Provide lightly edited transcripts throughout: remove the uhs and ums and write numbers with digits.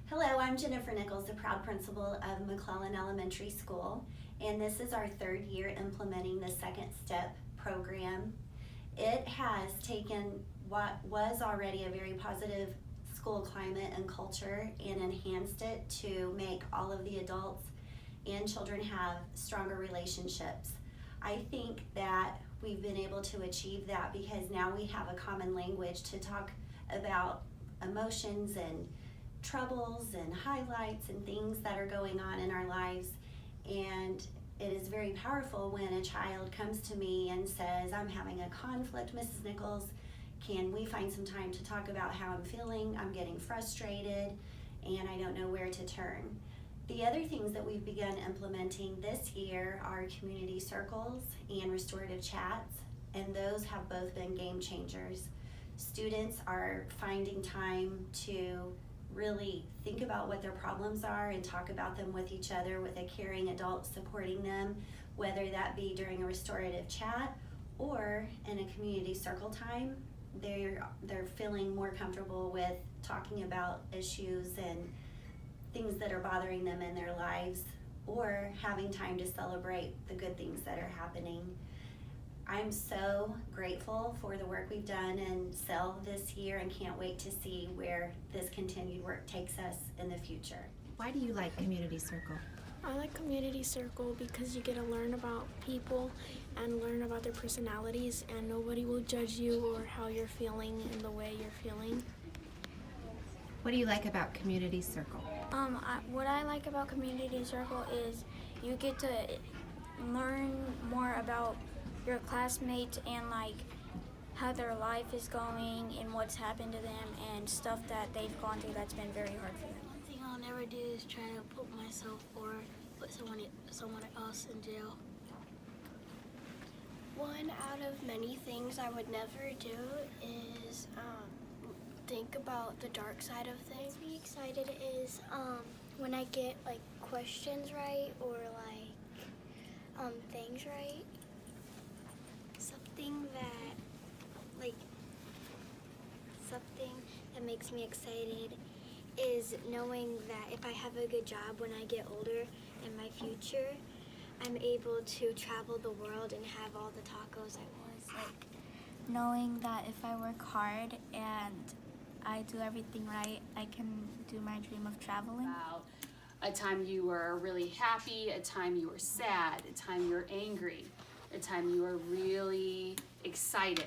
Hello, I'm Jennifer Nichols, the proud principal of McClellan Elementary School, and this is our third year implementing the Second Step program. It has taken what was already a very positive school climate and culture and enhanced it to make all of the adults and children have stronger relationships. I think that we've been able to achieve that because now we have a common language to talk about emotions and troubles and highlights and things that are going on in our lives. And it is very powerful when a child comes to me and says, I'm having a conflict, Mrs. Nichols. Can we find some time to talk about how I'm feeling? I'm getting frustrated and I don't know where to turn. The other things that we've begun implementing this year are community circles and restorative chats, and those have both been game changers. Students are finding time to really think about what their problems are and talk about them with each other with a caring adult supporting them, whether that be during a restorative chat or in a community circle time. They're feeling more comfortable with talking about issues and things that are bothering them in their lives, or having time to celebrate the good things that are happening. I'm so grateful for the work we've done in SEL this year and can't wait to see where this continued work takes us in the future. Why do you like Community Circle? I like Community Circle because you get to learn about people and learn about their personalities, and nobody will judge you or how you're feeling and the way you're feeling. What do you like about Community Circle? What I like about Community Circle is you get to learn more about your classmates and like how their life is going and what's happened to them and stuff that they've gone through that's been very hard for them. One thing I'll never do is try to put myself or put someone else in jail. One out of many things I would never do is think about the dark side of things. Be excited is when I get like questions right or like things right. Something that makes me excited is knowing that if I have a good job when I get older in my future, I'm able to travel the world and have all the tacos I want. Like knowing that if I work hard and I do everything right, I can do my dream of traveling. About a time you were really happy, a time you were sad, a time you were angry, a time you were really excited.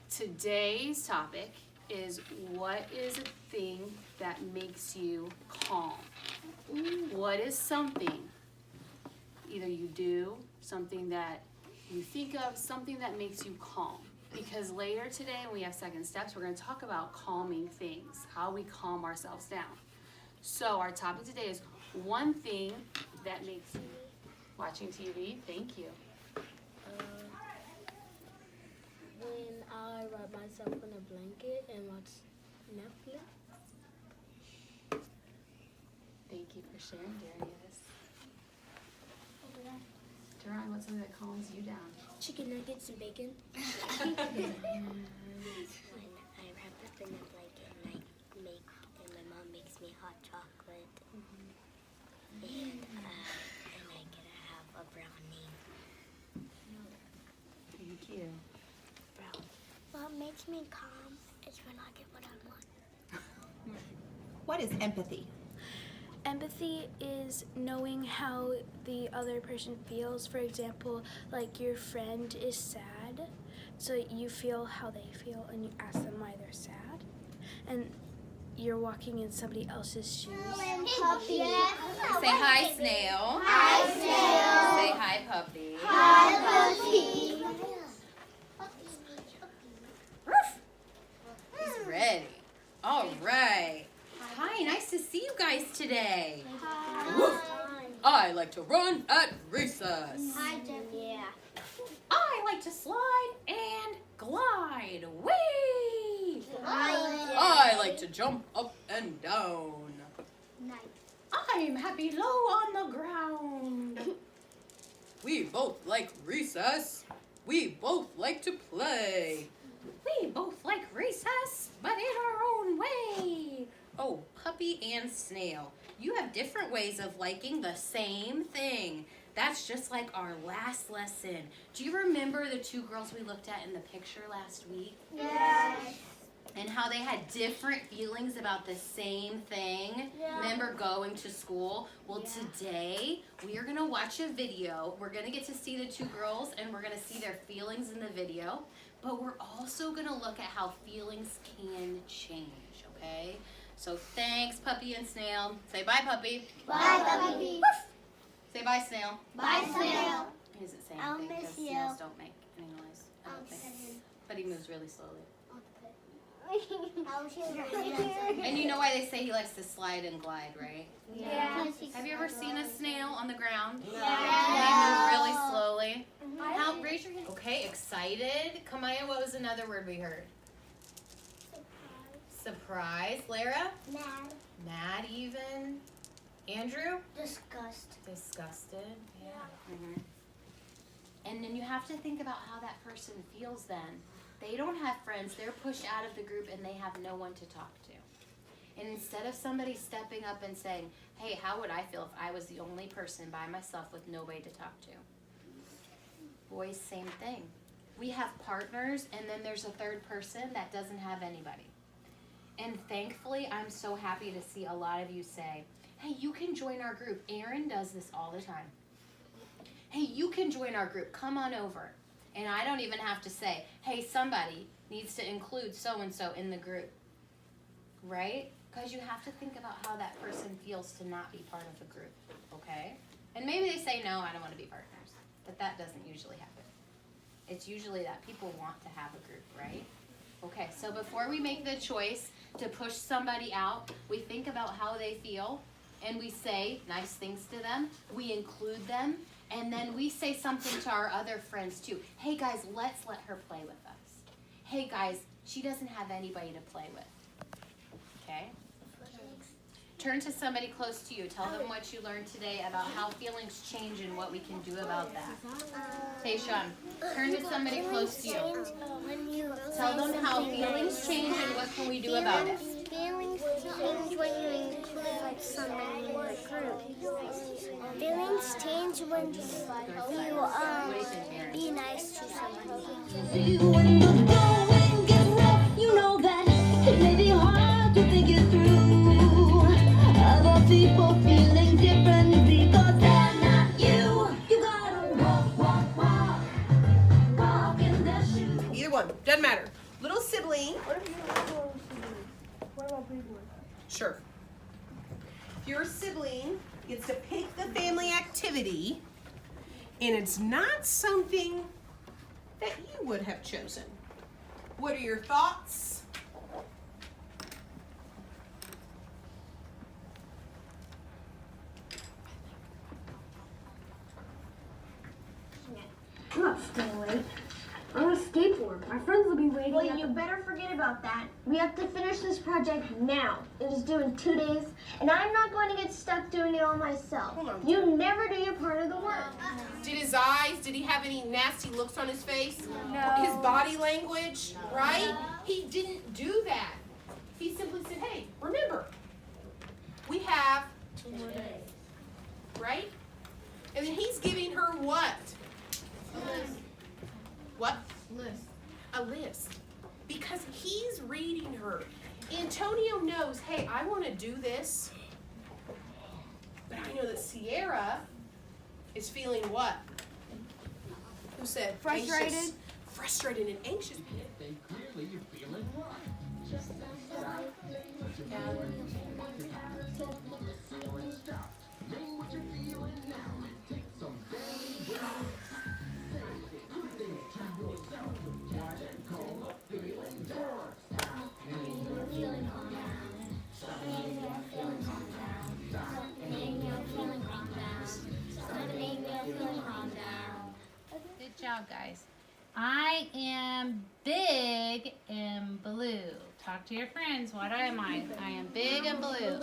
Today's topic is, what is a thing that makes you calm? What is something, either you do, something that you think of, something that makes you calm? Because later today when we have second steps, we're going to talk about calming things, how we calm ourselves down. So our topic today is one thing that makes you, watching TV, thank you. When I wrap myself in a blanket and watch Netflix. Thank you for sharing, Darius. Duran, what's something that calms you down? Chicken nuggets and bacon. When I wrap up in a blanket and my mom makes me hot chocolate, and I get to have a brownie. Thank you. What makes me calm is when I get what I want. What is empathy? Empathy is knowing how the other person feels. For example, like your friend is sad, so you feel how they feel and you ask them why they're sad. And you're walking in somebody else's shoes. Say hi, Snail. Hi, Snail. Say hi, Puppy. Hi, puppy. He's ready. All right. Hi, nice to see you guys today. Hi. I like to run at recess. Hi, Jeff. Yeah. I like to slide and glide. Whee! Hi, I like to jump up and down. Nice. I'm happy low on the ground. We both like recess. We both like to play. We both like recess, but in our own way. Oh, Puppy Puppy and Snail. You have different ways of liking the same thing. That's just like our last lesson. Do you remember the two girls we looked at in the picture last week? Yes. And how they had different feelings about the same thing? Yeah. Remember going to school? Well, today we are going to watch a video. We're going to get to see the two girls and we're going to see their feelings in the video. But we're also going to look at how feelings can change, okay? So thanks, Puppy and Snail. Say bye, Puppy. Bye, Puppy. Woof. Say bye, Snail. Bye, Snail. He doesn't say I'll anything miss because you. snails don't make any noise. I don't think. But he moves really slowly. And you know why they say he likes to slide and glide, right? Yeah. Have you ever seen a snail on the ground? Yeah. They move really slowly. How, raise your hand. Okay, excited. Kamaya, what was another word we heard? Surprise. Lara? Mad. Mad even. Andrew? Disgust. Disgusted. Yeah. And then you have to think about how that person feels then. They don't have friends. They're pushed out of the group and they have no one to talk to. And instead of somebody stepping up and saying, hey, how would I feel if I was the only person by myself with nobody to talk to? Boys, same thing. We have partners and then there's a third person that doesn't have anybody. And thankfully, I'm so happy to see a lot of you say, hey, you can join our group. Aaron does this all the time. Hey, you can join our group. Come on over. And I don't even have to say, hey, somebody needs to include so-and-so in the group. Right? Because you have to think about how that person feels to not be part of the group. Okay? And maybe they say, no, I don't want to be partners. But that doesn't usually happen. It's usually that people want to have a group, right? Okay, so before we make the choice to push somebody out, we think about how they feel, and we say nice things to them. We include them. And then we say something to our other friends too. Hey guys, let's let her play with us. Hey guys, she doesn't have anybody to play with. Okay? Turn to somebody close to you. Tell them what you learned today about how feelings change and what we can do about that. Hey Sean, turn to somebody close to you. Tell them how feelings change and what can we do about it. Feelings change when you include somebody in the group. Feelings change when you be nice to somebody. When the going gets rough, you know that it may be hard to think it through. Other people feeling different because they're not you. You gotta walk in their shoes. Either one, doesn't matter. Little sibling. What about big one? Sure. Your sibling gets to pick the family activity, and it's not something that you would have chosen. What are your thoughts? I'm not staying late. I'm gonna skateboard. My friends will be waiting. Well, you better forget about that. We have to finish this project now. It is due in 2 days, and I'm not going to get stuck doing it all myself. Hold on. You never do your part of the work. Did his eyes, did he have any nasty looks on his face? No. His body language, right? He didn't do that. He simply said, hey, remember, we have 2 more days, right? And then he's giving her what? A list. What? List. A list. Because he's reading her. Antonio knows, hey, I want to do this. But I know that Sierra is feeling what? Who said? Frustrated. Anxious. Frustrated and anxious. Good job, guys. I am big and blue. Talk to your friends. What am I? I am big and blue.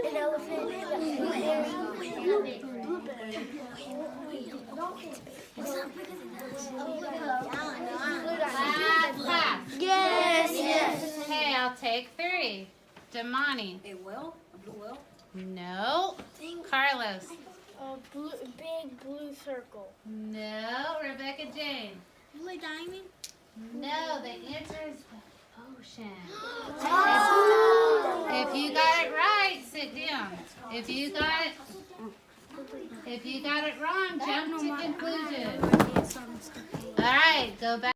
An elephant. Clap, clap. Yes. Okay, I'll take 3. Damani. A whale? A blue whale? No. Carlos. A big blue circle. No. Rebecca Jane. Blue diamond? No, the answer is ocean. If you got it right, sit down. If you got it wrong, jump to conclusion. All right, go back.